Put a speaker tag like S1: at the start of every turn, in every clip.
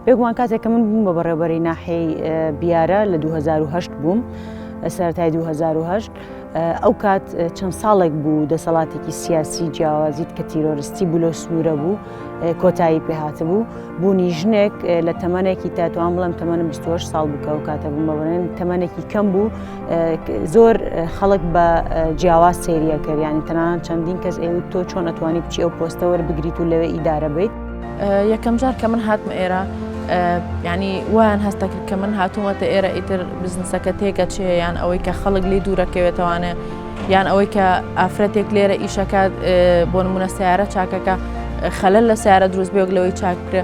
S1: بێگومان کاتێک کە من بووم بە بەڕێوەبەری ناحیەی بیارە لە 2008 بووم، سەرەتای 2008 ئەو کات چەند ساڵێک بوو دەسەڵاتێکی سیاسی جیاوازیت کە تیرۆریستی بوو لە سنوورە بوو کۆتایی پێهاتە بوو بوونی ژنێک لە تەمەنێکی تاتوان بڵم تەمەنم 28 ساڵ بوو کە ئەو کاتە بووم بەبڕێن تەمەنێکی کەم بوو زۆر خەڵک بە جیاواز سێریە کرد یعنی تەنانەت چەندین کەس ئێوت تۆ چۆن ئەتوانی بچی ئەو پۆستە وەربگریت و لەوێ ئیدارە بیت.
S2: یەکەم جار کە من هاتمە ئێرە ینی وایان هەستا کرد کە من هاتوومەتە ئێرە ئیتر بزنسەکە تێکە چێ یان ئەوەی کە خەڵک لێ دوورەکەوێتەوانێ یان ئەوەی کە ئافرەتێک لێرە ئیشەکات بۆ نمونە سیارە چاکەکە خەلەل لە سیارە دروست بێ لەوەی چاک بکرێ.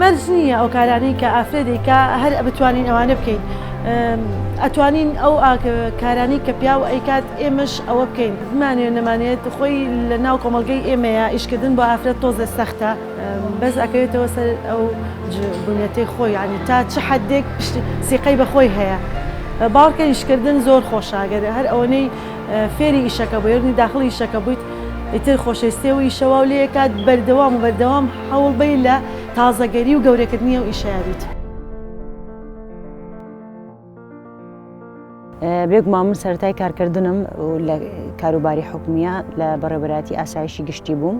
S3: مەرج نییە ئەو کارانەی کە ئافرەتێکە هەر بتوانین ئەوانە بکەین. ئەتوانین ئەو کارانی کە پیا و ئەیکات ئێمەش ئەوە بکەین بمانێت نەمانێت خۆی لە ناو کۆمەلگەی ئێمەیە ئیشکردن بۆ ئافرەت تۆزە سەختە بەس ئەکەوێتەوە سەر ئەو بنیەتەی خۆی ینی تا چه حدێک سیقەی بەخۆی هەیە. باوەڕکە ئیشکردن زۆر خۆشاگەر هەر ئەوەنەی فێری ئیشەکە بۆ یێرنی داخڵی ئیشەکە بوویت ئیتر خۆشەویستیەوە ئیشەوا و لێ کات بەردەوام و بەردەوام هەوڵ بی لە تازەگەری و گەورەکردنی و ئیشەیاریت.
S1: بێگومان من سەرەتای کارکردنم لە کاروباری حکومیە لە بەڕێوەبەری ئاسایشی گشتی بووم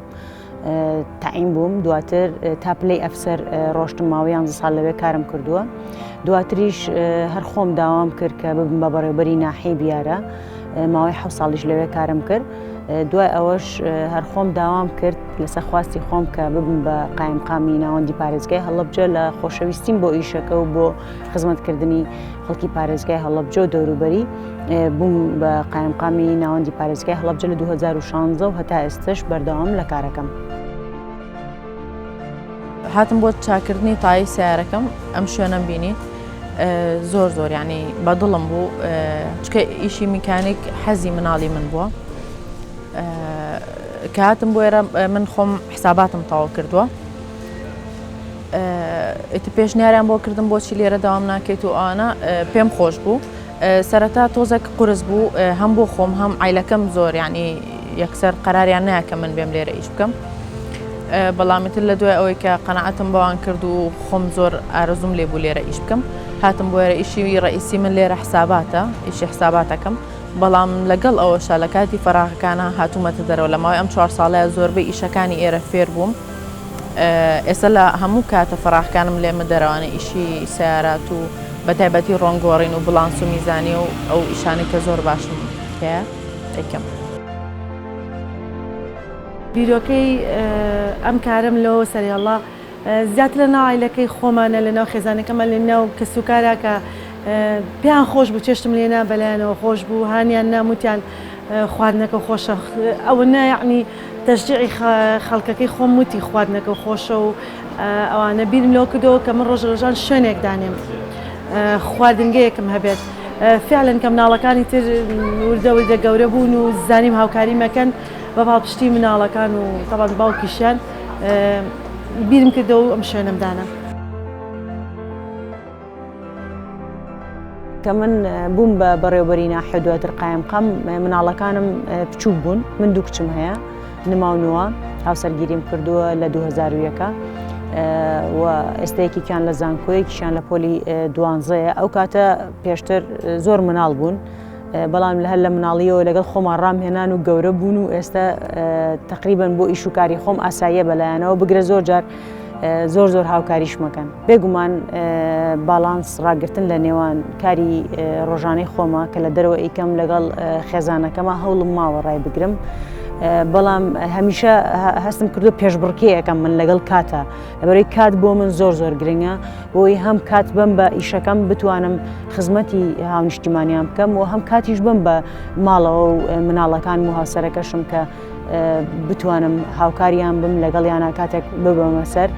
S1: تاعین بووم دواتر تا پلەی ئەفسەر ڕۆشتم ماوەی 11 ساڵ لەوێ کارم کردووە دواتریش هەر خۆم داوام کرد کە ببم بە بەڕێوەبەری ناحیەی بیارە ماوەی 7 ساڵیش لەوێ کارم کرد دوای ئەوەش هەر خۆم داوام کرد لەسەر خواستی خۆم کە ببم بە قایمقامی ناوەندی پارێزگای هەڵەبجە لە خۆشەویستیم بۆ ئیشەکە و بۆ خزمەتکردنی خەڵکی پارێزگای هەڵەبجە و دەوروبەری بووم بە قایمقامی ناوەندی پارێزگای هەڵەبجە لە 2016 و هەتا ئێستش بەردەوام لە کارەکەم.
S2: هاتم بۆ چاکردنی تایی سیارەکەم ئەم شوێنەم بینی زۆر زۆر ینی بەدڵم بوو چکە ئیشی میکانیک حەزی مناڵی من بووە کە هاتم بۆ ئێرە من خۆم حساباتم تاوا کردووە ئیتر پێشنیاریان بۆ کردم بۆچی لێرە داوام ناکەیت و ئەوانە پێم خۆش بوو سەرەتا تۆزێک قورس بوو هەم بۆ خۆم هەم عیلەکەم زۆر ینی یەکسەر قەراریان نایە کە من بێم لێرە ئیش بکەم بەڵامیتر لە دوای ئەوەی کە قەنەعەتم بەوان کرد و خۆم زۆر ئارەزوم لێ بوو لێرە ئیش بکەم هاتم بۆ ئێرە ئیشی ڕئیسی من لێرە حساباتە ئیشی حساباتەکەم بەڵام لەگەڵ ئەوەشە لە کاتی فەراغەکانە هاتوومەتە دەرەوە لە ماوەی ئەم 4 ساڵەیە زۆربەی ئیشەکانی ئێرە فێر بووم ئێستا لە هەموو کاتە فەراغەکانم لێمە دەرەوانە ئیشی سیارات و بەتایبەتی ڕۆنگۆڕین و بڵانس و میزانی و ئەو ئیشانی کە زۆر باشم پێە دەکەم.
S3: بیرۆکەی ئەم کارم لەوە سەریاڵا زیاتر لە ناو عیلەکەی خۆمانە لە ناو خێزانەکەمە لە ناو کەسوکارە کە پێیان خۆش بوو چێشتم لێنا بەلایەنەوە خۆش بوو هانیان ناموتیان خواردنەکە خۆشە ئەوە نایعنی تەشجیعی خەڵکەکەی خۆم وتی خواردنەکە خۆشە و ئەوانە بیرم لەوە کردەوە کە من ڕۆژان شوێنێک دانێم خواردنگەیەکم هەبێت فعلەن کە مناڵەکانی تر وردە وردە گەورە بوون و زانیم هاوکاری مەکەن بە باڵپشتی مناڵەکان و تەبەن باوکیشیان بیرم کردەوە و ئەم شوێنەمدانە.
S1: کە من بووم بە بەڕێوەبەری ناحیە دواتر قایمقام مناڵەکانم بچوو بوون من دوو کچم هەیە نماونووە هاوسەرگیریم کردووە لە 2001 و ئێستەیەکیان لە زانکۆیەکیشیان لە پۆلی 12 ئەو کاتە پێشتر زۆر مناڵ بوون بەڵام هەر لە مناڵیەوە لەگەڵ خۆمان ڕامهێنان و گەورە بوون و ئێستا تقریبن بۆ ئیش و کاری خۆم ئاساییە بەلایەنەوە بگرە زۆر جار زۆر هاوکاریش مەکەن بێگومان باڵانس ڕاگرتن لە نێوان کاری ڕۆژانەی خۆمە کە لە دەرەوە ئیکەم لەگەڵ خێزانەکەمە هەوڵم ماوە ڕای بگرم بەڵام هەمیشە هەستم کردو پێشبڕکێیەکەم من لەگەڵ کاتە لەبەرەوەی کات بۆ من زۆر گرنگە بۆی هەم کات بم بە ئیشەکەم بتوانم خزمەتی هاونیشتیمانیان بکەم و هەم کاتیش بم بە ماڵەوە و مناڵەکان و هاوسەرەکەشم کە بتوانم هاوکاریان بم لەگەڵیانە کاتێک ببەمە سەر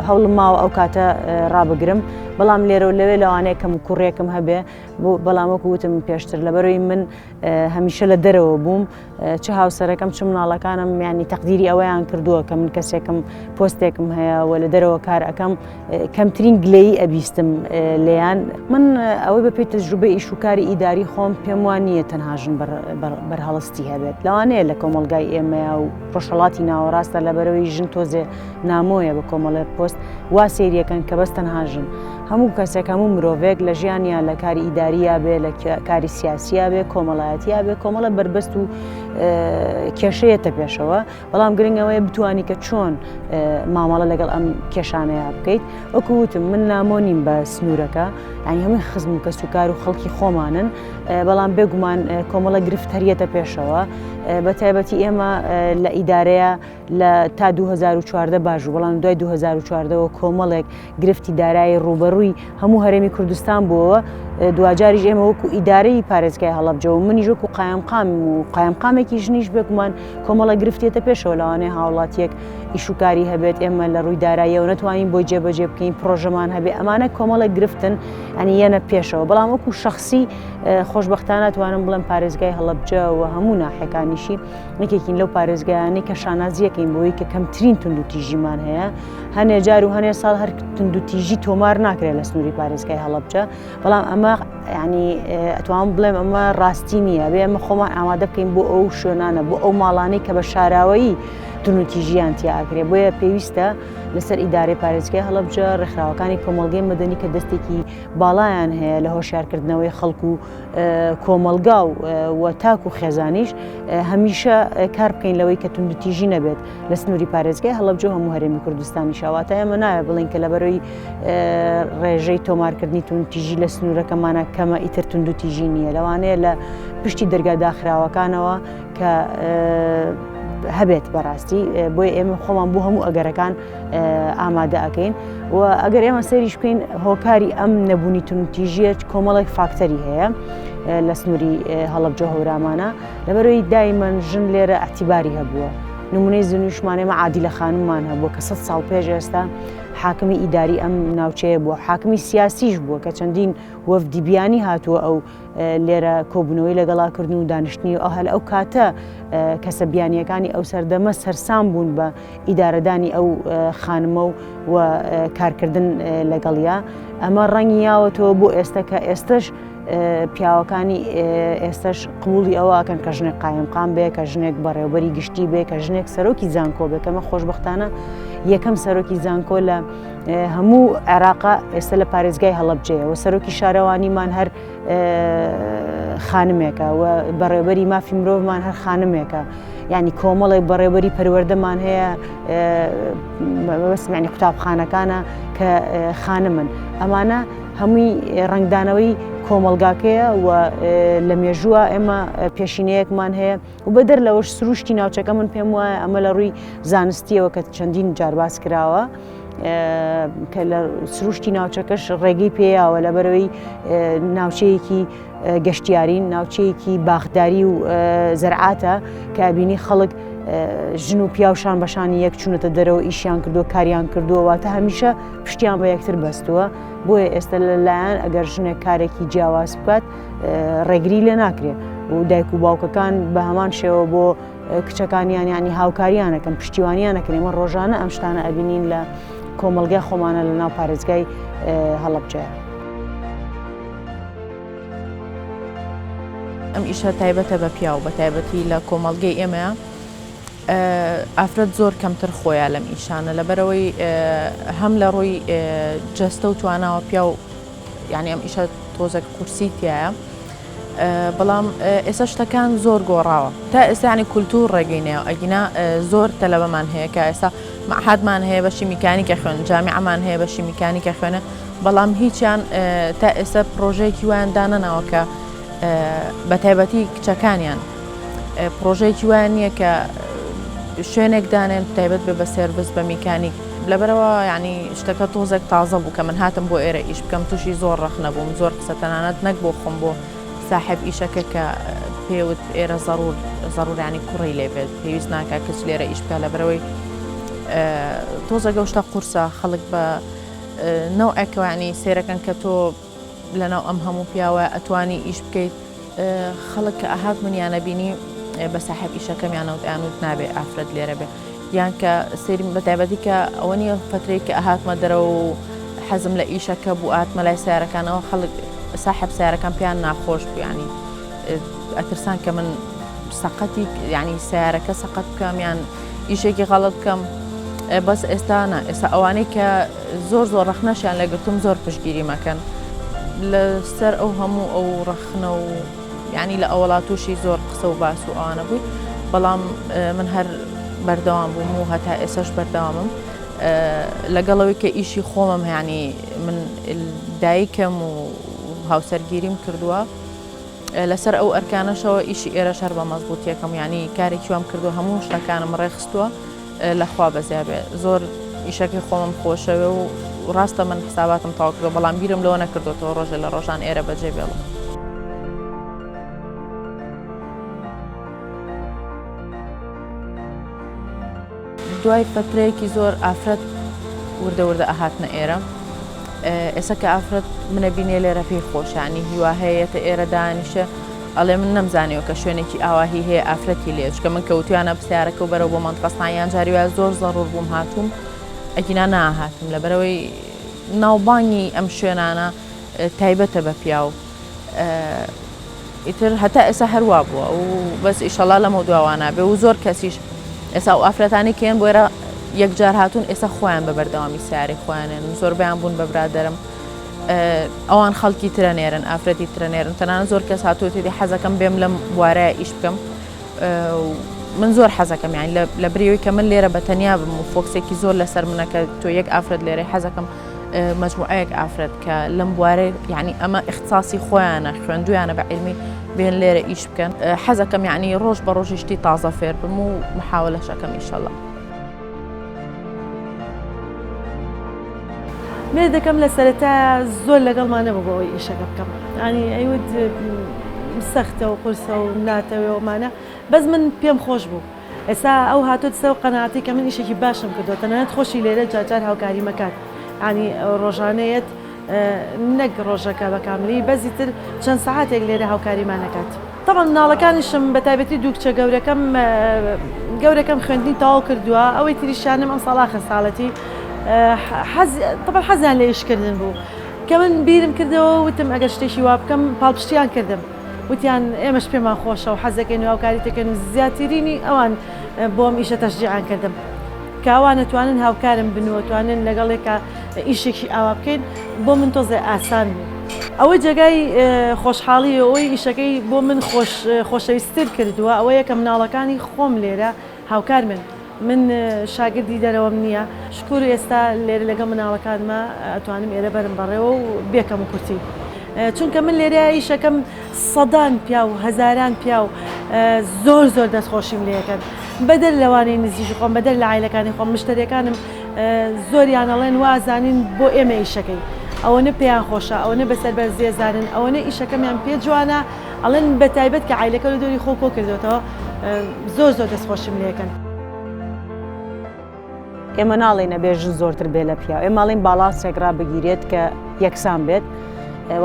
S1: هەوڵم ماوە ئەو کاتە ڕابگرم بەڵام لێرە و لەوێ لەوانەیە کەم و کوڕێکم هەبێ بەڵام وەکو وتم پێشتر لەبەرەوەی من هەمیشە لە دەرەوە بووم چه هاوسەرەکەم چ مناڵەکانم یانی تەقدیری ئەوەیان کردووە کە من کەسێکم پۆستێکم هەیە و لە دەرەوە کار ئەەکەم کەمترین گلەیی ئەبیستم لێیان من ئەوەی بەپێی تەجروبە ئیش و کاری ئیداری خۆم پێم وان نییە تەنهاژن بەرهەڵستی هەبێت لەوانەیە لە کۆمەلگای ئێمەیە و ڕۆژهەڵاتی ناوەڕاستە لەبەرەوەی ژن تۆزێ نامۆیە بە کۆمەڵە پۆست وا سێریەکەن کە بەس تەنهاژن هەموو کەسێک هەموو مرۆڤێک لە ژیانیا لە کاری ئیداریە بێ لە کاری سیاسیە بێ کۆمەڵایەتیا بێ کۆمەڵە بربەست و کێشەیەتە پێشەوە بەڵام گرنگەوەی بتوانی کە چۆن مامەڵە لەگەڵ ئەم کێشانەیە بکەیت وەکووتم من نامۆ نیم بە سنوورەکە ینی هەمووی خزم و کەسوکار و خەڵکی خۆمانن بەڵام بێگومان کۆمەڵە گرفتەریەتە پێشەوە بە تایبەتی ئێمە لە ئیدارەیە لە تا 2014 باش بەڵام دوای 2014ەوە کۆمەڵێک گرفتی دارایی ڕوبەڕووی هەموو هەرێمی کوردستان بووەوە دوجاریش ئێمە وەکو ئیدارەی پارێزگای هەڵەبجە و منیش وەکو قایمقام و قایمقامێکی ژنیش بێگومان کۆمەڵە گرفتێتە پێشەوە لەوانەیە هاوڵاتیەک ئیشوکاری هەبێت ئێمە لە ڕووی داراییەوە نەتوانین بۆی جێبەجێ بکەین پرۆژەمان هەبێ ئەمانە کۆمەڵە گرفتن ئەنی یەنە پێشەوە بەڵام وەکو شخصی خۆشبەختانە توانم بڵێم پارێزگای هەڵەبجە و هەموو ناحیەکانیشی یەکێکین لەو پارێزگایانەی کە شانازیەکەین بۆی کە کەمترین تونند و تیژیمان هەیە هەنێ جار و هەنێ ساڵ هەر تونند و تیژی تۆمار ناکرێت لە سنووری پارێزگای هەڵەبجە بەڵام ئەمە ینی ئەتوان بڵێم ئەمە ڕاستی نییە بێ ئەمە خۆمان ئامادە بکەین بۆ ئەو شوێنانە بۆ ئەو ماڵانەی کە بە شاراوەیی تونوتیژیان تیاکرێ بۆیە پێویستە لەسەر ئیدارەی پارێزگای هەڵەبجە ڕێکخراوەکانی کۆمەڵگەی مەدەنی کە دەستێکی باڵایان هەیە لە هۆشیارکردنەوەی خەڵکو و کۆمەلگا و تاک و خێزانیش هەمیشە کار بکەین لەوەی کە تونندوتیژی نەبێت لە سنووری پارێزگای هەڵەبجە هەموو هەرێمی کوردستانی شاواتە ئێمە نایە بڵین کە لەبەرەوەی ڕێژەی تۆمارکردنی تونندوتیژی لە سنوورەکەمانە کەمە ئیتر تونندوتیژی نییە لەوانەیە لە پشتی دەرگاداخراوەکانەوە کە هەبێت بەڕاستی بۆی ئێمە خۆمان بۆ هەموو ئەگەرەکان ئامادە ئەەکەین و ئەگەر ئێمە سەریش بکەین هۆکاری ئەم نەبوونی تونندوتیژیە کۆمەڵێک فاکتەری هەیە لە سنووری هەڵەبجە هەورامانە لەبەرەوەی دایمەن ژن لێرە ئەعتیباری هەبووە نمونەی زنوشمانێمە عادیلە خانممان هەبووە کە 100 ساڵ پێش ئێستا حاکمی ئیداری ئەم ناوچەیە بووە حاکمی سیاسیش بووە کە چەندین وەفدی بیانی هاتووە ئەو لێرە کۆبوونەوەی لەگەڵاکردن و دانیشتنی و هەل ئەو کاتە کەسە بیانیەکانی ئەو سەردەمە سەرسام بوون بە ئیدارەدانی ئەو خانمە و کارکردن لەگەڵیا ئەمە ڕەنگی یاوەتەوە بۆ ئێستا کە ئێستش پیاوەکانی ئێستش قبوڵی ئەوەکەن کە ژنێک قایمقام بێ کە ژنێک بەڕێوەبەری گشتی بێ کە ژنێک سەرۆکی زانکۆ بێ کەمە خۆشبەختانە یەکەم سەرۆکی زانکۆ لە هەموو عێراقا ئێستا لە پارێزگای هەڵەبجەیە و سەرۆکی شارەوانیمان هەر خانمێکە و بەڕێوەبەری مافی مرۆڤمان هەر خانمێکە ینی کۆمەڵێک بەڕێوەبەری پەروەردەمان هەیە بەسمانی قوتابخانەکانە کە خانمن ئەمانە هەمووی ڕنگدانەوەی کۆمەلگاکەیە و لە مێژووە ئێمە پێشینەیەکمان هەیە و بەدەر لەوەش سروشتی ناوچەکە من پێم وایە ئەمە لە ڕووی زانستیەوە کە چەندین جارباس کراوە کە لە سروشتی ناوچەکەش ڕێگەی پێیاوە لەبەرەوەی ناوچەیەکی گەشتیارین ناوچەیەکی باخداری و زەرعاتە کە بینی خەڵک ژن و پیاوشان بەشانی یەک چوونەتە دەرەوە ئیشیان کردو کاریان کردووەواتە هەمیشە پشتیان بە یەکتر بەستووە بۆیە ئێستا لەلایەن ئەگەر ژنێک کارێکی جیاواز بکات ڕێگری لێ ناکرێت و دایک و باوکەکان بە هەمان شێوە بۆ کچەکانیان ینی هاوکاریانەکەن پشتیوانیانەکەن ئێمە ڕۆژانە ئەم شتانە ئەبینین لە کۆمەلگای خۆمانە لە ناو پارێزگای هەڵەبجەیە.
S2: ئەم ئیشە تایبەتە بە پیاو بە تایبەتی لە کۆمەڵگەی ئێمەیە ئافرەت زۆر کەمتر خۆیان لەم ئیشانە لەبەرەوەی هەم لە ڕووی جەستە و تواناوە پیا و یعنی ئەم ئیشە تۆزێک کورسی تایە بەڵام ئێستا شتەکان زۆر گۆڕاوە تا ئێستا ینی کولتور ڕێگەینەوە ئەگینا زۆر تەلەبەمان هەیە کە ئێستا مەعهەدمان هەیە بەشی میکانیکە خوێن جامیعەمان هەیە بەشی میکانیکە خوێنە بەڵام هیچیان تا ئێستا پرۆژەیەکی وایان دانەناوە کە بە تایبەتی کچەکانیان پرۆژەیەکی وایان نییە کە شوێنێک دانێن تایبەت بێ بە سێرڤیس بە میکانیک لەبەرەوە ینی شتەکە تۆزێک تازە بوو کە من هاتم بۆ ئێرە ئیش بکەم تووشی زۆر ڕەخ نەبووم زۆر قسە تەنانەت نەک بۆ خۆم بۆ ساحب ئیشەکە کە پێوت ئێرە زەڕور ینی کوڕی لێ بێت پێویست ناکە کەس لێرە ئیش بکە لەبەرەوەی تۆزە گەشتە قورسە خەڵک بە نەوعێکەوە ینی سێرەکەن کە تۆ لەناو ئەم هەموو پیاوە ئەتوانی ئیش بکەیت خەڵک کە ئەهات منیانە بینی بە ساحب ئیشەکەمیانەوت یانوت نابێ ئافرەت لێرە بێ یان کە سێری بە تایبەتی کە ئەوە نیە فترەی کە ئەهاتمە دەرەوە و حەزم لە ئیشەکە بوو ئاتمە لای سیارەکانەوە خەڵک ساحب سیارەکان پێیان ناخۆش بوو ینی ئەترسان کە من سەقەتی ینی سیارەکە سەقەت بکەم یان ئیشێکی غەڵەت بکەم بەس ئێستا ئەوانەی کە زۆر ڕەخنەشیان لەگرتوم زۆر پشتگیری مەکەن لەسەر ئەو هەموو ئەو ڕەخنە و یعنی لە ئەوڵات تووشی زۆر قسە و باس و ئەوانە بووی بەڵام من هەر بەردەوام بووم و هەتا ئێساش بەردەوامم لەگەڵەوەی کە ئیشی خۆمم ینی من دایکم و هاوسەرگیریم کردووە لەسەر ئەو ئەرکانەشەوە ئیشی ئێرە شەر بە مەزبوطیەکەم ینی کارێکی وام کردو هەموو شتەکانم ڕێخستووە لەخوا بەزیابێ زۆر ئیشەکەی خۆمم خۆشەوێ و ڕاستە من حساباتم تاو کردو بەڵام بیرم لەوە نەکردوەوە ڕۆژە لە ڕۆژان ئێرە بەجێ بێڵم. دوای فترەیەکی زۆر ئافرەت وردە ئەهاتنە ئێرە ئێستا کە ئافرەت منە بینێ لێرە پێی خۆشانی هیوا هەیەتە ئێرە دانیشە ئەڵێ من نەمزانیەوە کە شوێنێکی ئاواهی هەیە ئافرەتی لێ چکە من کەوتویانە پرسیارەکە و بەرەو بۆ مەنتقەستانیان جاریوە زۆر زەڕور بووم هاتووم ئەگینا ناهاتم لەبەرەوەی ناوبانگی ئەم شوێنانە تایبەتە بە پیاو ئیتر هەتا ئێستا هەروە بووە و بەس ئیشەڵا لەمە دواوانە بێ و زۆر کەسیش ئێستا و ئافرەتانی کێن بۆێرە یەکجار هاتوون ئێستا خۆیان بە بەردەوامی سیاری خۆیانێن زۆربیان بوون بە برادەرم ئەوان خەڵکی ترەنێرن ئافرەتی ترەنێرن تەنانە زۆر کەس هاتووەتی حەزەکەم بێم لەم بوارەیە ئیش بکەم من زۆر حەزەکەم یانی لە بریەوەی کە من لێرە بەتەنیا بم و فۆکسێکی زۆر لەسەر منەکە تۆ یەک ئافرەت لێرە حەزەکەم مجموعەیەک ئافرەت کە لەم بوارەی یعنی ئەمە اختصاصی خۆیانە خوێندویانە بە علمی بێن لێرە ئیش بکەن حەزەکەم یعنی ڕۆژ بە ڕۆژی شتی تازە فێر بم و محاولەشەکەم ئینشەڵڵا.
S3: من دەکەم لە سەرەتا زۆر لەگەڵمانە بوو بۆەوەی ئیشەکە بکەم ینی ئەیوت سەختە و قورسە و ناتەوێوەمانە بەس من پێم خۆش بوو ئێستا ئەو هاتووت سە و قەناعەتی کە من ئیشێکی باشم کردووە تەنانەت خۆشی لێرە جارجار هاوکاری مەکات ینی ڕۆژانەیەت نەک ڕۆژەکە بە کاملی بەزی تر چەند سەعاتێک لێرە هاوکاریمانەکات. طبعا مناڵەکانیشم بە تایبەتی دوو کچە گەورەکەم خوێندنی تەواو کردووە ئەوەی تریشانم ئەم ساڵا خەساڵەتی طبعا حەزیان لە ئیشکردن بوو کە من بیرم کردەوە وتم ئەگەر شتێکی وا بکەم پاڵپشتیان کردم وتیان ئێمەش پێمان خۆشە و حەزەکەین و هاوکاری دەکەن و زیاترینی ئەوان بۆم ئیشە تەشجیعان کردم کە ئەوان نەتوانن هاوکارم بنوە توانن لەگەڵێکە ئیشێکی ئاوا بکەین بۆ من تۆزێ ئاسان بوو ئەوەی جێگای خۆشحاڵی ئەوەی ئیشەکەی بۆ من خۆشەویستتر کردووە ئەوەیە کە مناڵەکانی خۆم لێرە هاوکار من شاگردی دەرەوەم نییە شکور ئێستا لێرە لەگە مناڵەکانمە ئەتوانم ئێرە بەرم بەڕێوە و بێکەم و کورتی چونکە من لێرە ئیشەکەم سەدان پیا و هەزاران پیا و زۆر دەستخۆشیم لێەکەن بەدەر لەوانەی نزیکی خۆم بەدەر لە عیلەکانی خۆم مشتریەکانم زۆریان ئەڵێن وازانین بۆ ئێمە ئیشەکەی ئەوەنە پێیان خۆشە ئەوەنە بەسەر بەرزێزانن ئەوەنە ئیشەکەمیان پێ جوانە ئەڵێن بە تایبەت کە عیلەکە لە دۆری خۆ کۆ کردوێتەوە زۆر دەستخۆشیم لێەکەن.
S1: ئێمە ناڵێنە بێژن زۆرتر بێ لە پیاو ئێمەڵین باڵانسێک ڕابگیرێت کە یەکسان بێت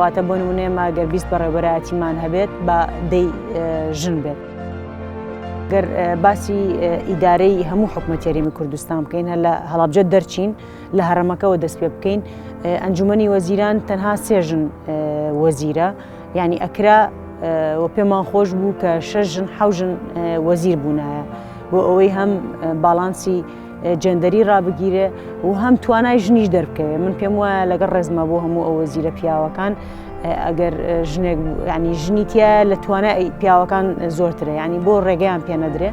S1: واتە بۆ نمونێمە گەر بیست بەڕێوەبەرایەتیمان هەبێت بە دەی ژن بێت گەر باسی ئیدارەی هەموو حکومەت یاریمی کوردستان بکەین هەر لە هەڵابجە دەرچین لە هەرەمەکەەوە دەست پێ بکەین ئەنجومەنی وەزیران تەنها سێژن وەزیرە یعنی ئەکرا و پێمان خۆش بوو کە شەژن حەوژن وەزیر بوونایە بۆ ئەوەی هەم باڵانسی جەندەری ڕابگیرێ و هەم توانای ژنیش دەربکەوێ من پێم وایە لەگەڵ ڕێزمە بۆ هەموو ئەو وەزیرە پیاوەکان ئەگەر ژنێک ینی ژنیتە لە توانای پیاوەکان زۆرترە ینی بۆ ڕێگەیان پێ نەدرێ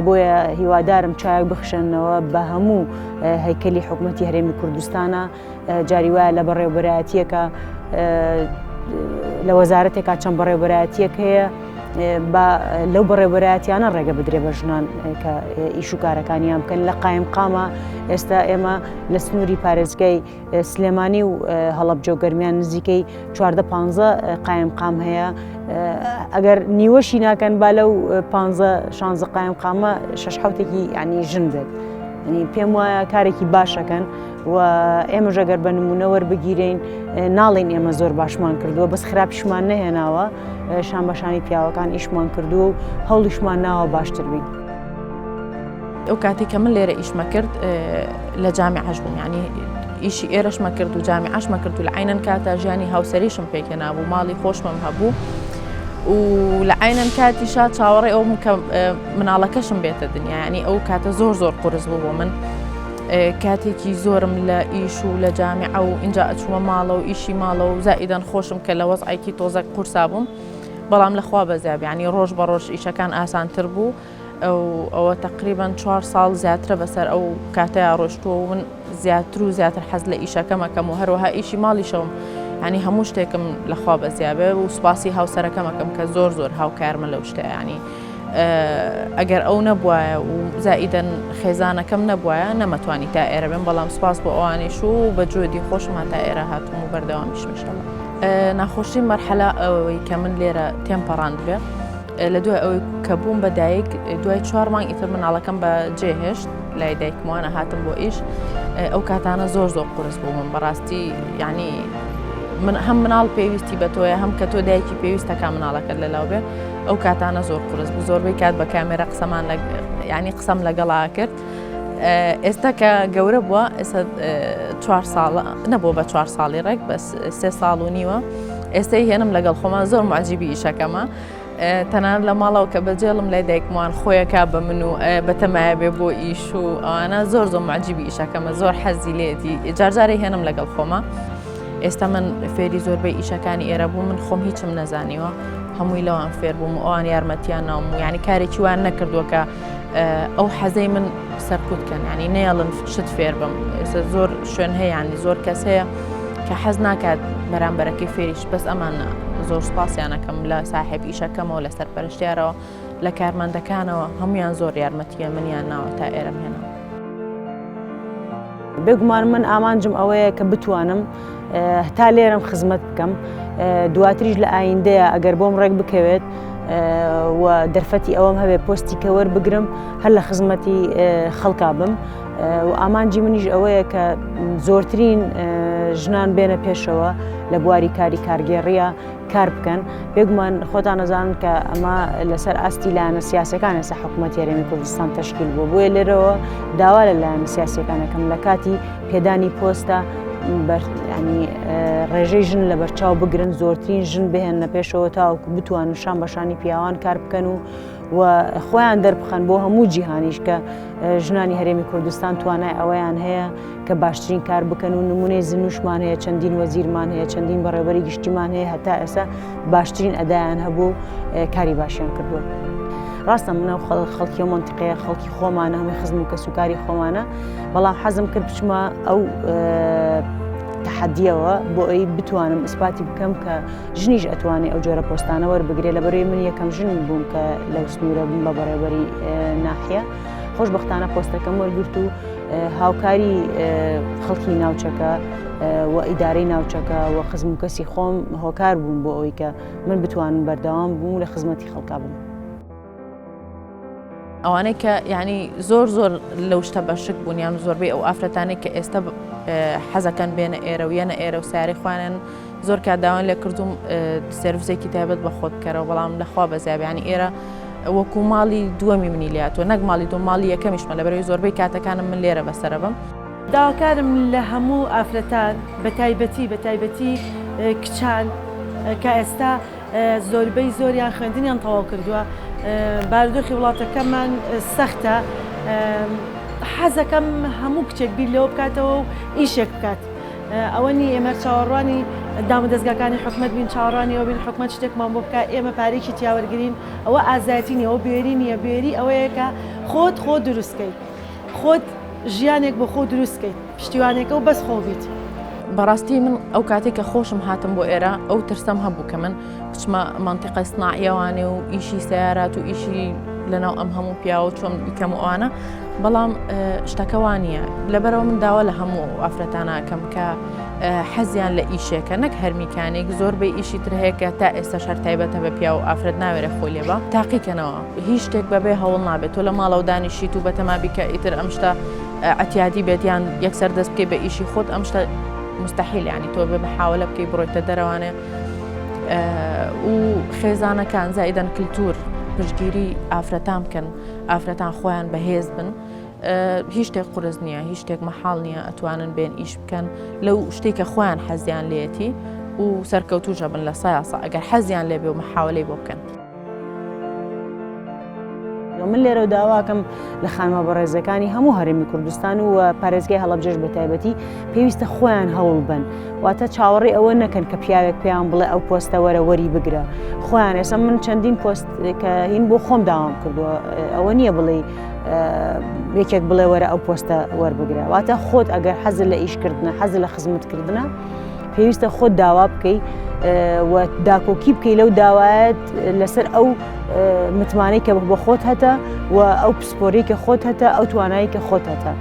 S1: بۆیە هیوادارم چاک بخشێنەوە بە هەموو هەیکەلی حکومەتی هەرێمی کوردستانە جاری وایە لە بەڕێوەبەرایەتیەکە لە وەزارەتێکا چەند بەڕێوەبەرایەتیەک هەیە لەو بەڕێوەبەرایەتیانە ڕێگە بدرێ بە ژنان کە ئیش و کارەکانیان بکەن لە قایمقامە ئێستا ئێمە لە سنووری پارێزگای سلێمانی و هەڵەبجە و گەرمیان نزیکەی 14-15 قایمقام هەیە ئەگەر نیوەشی ناکەن با لەو 15-16 قایمقامە 6-7ێکی ینی ژن بێت ینی پێم وایە کارێکی باشەکەن و ئێمە ژەگەر بە نمونە وەربگیرین ناڵێن ئێمە زۆر باشمان کردووە بەس خراپیشمان نەهێناوە شان بەشانی پیاوەکان ئیشمان کردووە و هەوڵیشمان ناوە باشتر بین.
S2: ئەو کاتی کە من لێرە ئیشمە کرد لە جامیعەش بووم ینی ئیشی ئێرەشمە کرد و جامیعەشمە کرد و لە عینەن کاتە ژیانی هاوسەریشم پێکێنابوو ماڵی خۆشمەم هەبوو و لە عینەن کاتیشا چاوەڕێ ئەوم کە مناڵەکەشم بێتە دنیا ینی ئەو کاتە زۆر قورس بوو بۆ من کاتێکی زۆرم لە ئیش و لە جامیعە و اینجا ئەچوومە ماڵە و ئیشی ماڵە و زائیدەن خۆشم کە لە وەزعێکی تۆزە قورسا بووم بەڵام لەخوا بەزیاب ینی ڕۆژ بە ڕۆژ ئیشەکان ئاسانتر بوو ئەوە تقریبان 4 ساڵ زیاترە بەسەر ئەو کاتەیە ڕۆشتووە و من زیاتر و زیاتر حەز لە ئیشەکەمەکەم و هەروەها ئیشی ماڵیشەوم ینی هەموو شتێکم لەخوا بەزیابێ و سوپاسی هاوسەرەکەمەکەم کە زۆر هاوکارمە لەو شتە ینی ئەگەر ئەو نەبووایە و زائیدەن خێزانەکەم نەبووایە نەمەتوانی تا ئێرە بێن بەڵام سوپاس بۆ ئەوانیش و بە جۆدی خۆشم تا ئێرە هاتووم و بەردەوامیش مشەڵە ناخۆشی مەرحەلە ئەوەی کە من لێرە تێمپەڕاند بێ لە دوای ئەوەی کە بووم بە دایک دوای 4 مانگ ئیتر مناڵەکەم بە جێهێشت لای دایکموانە هاتم بۆ ئیش ئەو کاتانە زۆر قورس بوو من بەڕاستی ینی من هەم مناڵ پێویستی بە تۆیە هەم کە تۆ دایکی پێویستەکە مناڵەکەت لەلاو بێ ئەو کاتانە زۆر قورس بوو زۆربەی کات بە کامێرە قسەمان ینی قسەم لەگەڵا کرد ئێستا کە گەورە بووە ئێستا 4 ساڵە نەبووە بە 4 ساڵی ڕێک بە 3 ساڵ و نیوە ئێستای هێنم لەگەڵ خۆمان زۆر معجیبی ئیشەکەمە تەنان لە ماڵەوە کە بەجێڵم لای دایکمان خۆیەکە بە من و بەتەمایە بێ بۆ ئیش و ئەوانە زۆر معجیبی ئیشەکەمە زۆر حەزی لێتی جارجارێ هێنم لەگەڵ خۆمە ئێستا من فێری زۆربەی ئیشەکانی ئێرە بوو من خۆم هیچم نەزانیوە هەمووی لەوان فێر بووم و ئەوان یارمەتیان ناوم و ینی کارێکی وان نەکردووە کە ئەو حەزەی من سەرکوتکەن ینی نەیەڵن شت فێر بم ئێستا زۆر شوێن هەیە ینی زۆر کەس هەیە کە حەز ناکات بەرامبەرەکەی فێریش بەس ئەمانە زۆر سوپاسیانەکەم لە ساحێب ئیشەکەمەوە لە سەرپەرشتیارەوە لە کارمەندەکانەوە هەمویان زۆر یارمەتیە منیان ناوە تا ئێرەم هێنا
S1: بێگومان من ئامانجم ئەوەیە کە بتوانم هەتا لێرەم خزمەت بکەم دواتریش لە ئایندەیە ئەگەر بۆم ڕێک بکەوێت و دەرفەتی ئەوەم هەبێ پۆستی کە وەربگرم هەر لە خزمەتی خەڵکا بم و ئامانجی منیش ئەوەیە کە زۆرترین ژنان بێنە پێشەوە لە بواری کاری کارگێڕیە کار بکەن بێگومان خۆتان نەزانن کە ئەمە لەسەر ئاستی لایەنە سیاسەکان ئێستا حکوومەتی هەرێمی کوردستان تەشکیل بووە بۆیە لێرەوە داوا لە لایەنە سیاسەکانەکەم لە کاتی پێدانی پۆستە ینی ڕێژەی ژن لە بەرچاو بگرن زۆرترین ژن بهێنە پێشەوە تاوەکو بتوانن شان بەشانی پیاوان کار بکەن و خۆیان دەربخەن بۆ هەموو جیهانیش کە ژنانی هەرێمی کوردستان توانای ئەوەیان هەیە کە باشترین کار بکەن و نمونەی زنوشمان هەیە چەندین وەزیرمان هەیە چەندین بەڕێوەبەری گشتیمان هەیە هەتا ئێستا باشترین ئەدایان هەبوو کاری باشیان کردووە ڕاستە منە خەڵکی و منتیقەیە خەڵکی خۆمانە هەمووی خزم و کەسوکاری خۆمانە بەڵام حەزم کرد بچمە ئەو تحدیەوە بۆ ئەوی بتوانم ئیسپاتی بکەم کە ژنیش ئەتوانێت ئەو جۆرە پۆستانە وەربگرێت لەبەرەوەی من یەکەم ژن بووم کە لەو سنوورە بووم بە بەڕێوەبەری ناحیە خۆشبەختانە پۆستەکەم وەرگرت و هاوکاری خەڵکی ناوچەکە و ئیدارەی ناوچەکە و خزم و کەسی خۆم هۆکار بووم بۆ ئەوەی کە من بتوانم بەردەوام بووم لە خزمەتی خەڵکا بم
S2: ئەوانەی کە ینی زۆر لەو شتە بەشک بوون یان زۆربەی ئەو ئافرەتانەی کە ئێستا حەزەکەن بێنە ئێرە و یەنە ئێرە و ساری خوانن زۆر کات داوان لێ کردوم سێرڤیسێکی تایبەت بە خۆت بکەرەوە بەڵام لەخوا بەزیابیانی ئێرە وەکو ماڵی دووەمی منی لاتوە نەک ماڵی دوو ماڵی یەکەمیشمە لەبەرەوەی زۆربەی کاتەکانم من لێرە بەسەرە بم
S3: داواکارم لە هەموو ئافرەتان بە تایبەتی کچان کە ئێستا زۆربەی زۆریان خوێندنیان تەواو کردووە بارودۆخی وڵاتەکەمان سەختە حەزەکەم هەموو کچێک بیر لەوە بکاتەوە و ئیشێک بکات ئەوەنی ئێمە چاوەڕوانی دامودەستگاکانی حکومەت بین چاوەڕوانی ئەو بین حکومەت شتێکمان بۆ بکات ئێمە پارێکی تیاوەرگرین ئەوە ئازایەتی نیە ئەوە بێری نییە بێری ئەوەیە کە خۆت دروستکەیت خۆت ژیانێک بۆ خۆ دروستکەیت پشتیوانێکە و بەس خۆبیت
S2: بەڕاستی من ئەو کاتێک کە خۆشم هاتم بۆ ئێرە ئەو ترسەم هەبوو کە من بچمە مەنتیقە سناعیەوانێ و ئیشی سیارات و ئیشی لەناو ئەم هەموو پیاوە چۆن بیکەم ئەوانە بەڵام شتەکە وانە لەبەرەوە من داوا لە هەموو ئافرەتانەکەم کە حەزیان لە ئیشێکە نەک هەرمیکانێک زۆربەی ئیشی تر هەیە کە تا ئێستا شەر تایبەتە بە پیا و ئافرەت ناوێرە خۆی لێبە تاقیکەنەوە هیچ شتێک بەبێ هەوڵ نابێت تۆ لە ماڵە و دانیشیت و بەتەما بیکە ئیتر ئەم شتە ئەتیادی بێت یان یەکسەر دەست بکەی بە ئیشی خۆت ئەم شتە مستحیل ینی تۆ بێ بەحاولە بکەی بڕۆیتە دەرەوانێ و خێزانەکان زائیدەن کللتور پشتگیری ئافرەتان بکەن ئافرەتان خۆیان بەهێز بن هیچ شتێک قورس نییە هیچ شتێک مەحاڵ نییە ئەتوانن بێن ئیش بکەن لەو شتێکە خۆیان حەزیان لێتی و سەرکەوتوژە بن لە سایاسە ئەگەر حەزیان لێبێ و مەحاولەی بۆ بکەن
S1: من لێرە داواکەم لە خانمە بەڕێزەکانی هەموو هەرێمی کوردستان و پارێزگای هەڵەبجەش بە تایبەتی پێویستە خۆیان هەوڵ بن واتە چاوەڕێ ئەوە نەکەن کە پیاوێک پێیان بڵێ ئەو پۆستە وەرە وەری بگرە خۆیان ئێستا من چەندین پۆست کە هین بۆ خۆم داوام کردووە ئەوە نییە بڵێ یەکێک بڵێ وەرە ئەو پۆستە وەربگرە واتە خۆت ئەگەر حەزت لە ئیشکردنە حەزت لە خزمەتکردنە پێویستە خۆت داوا بکەیت و داکۆکی بکەی لەو داوایەت لەسەر ئەو متمانەی کە بە خۆت هەتە و ئەو پسپۆرەی کە خۆت هەتە ئەو توانایی کە خۆت هەتە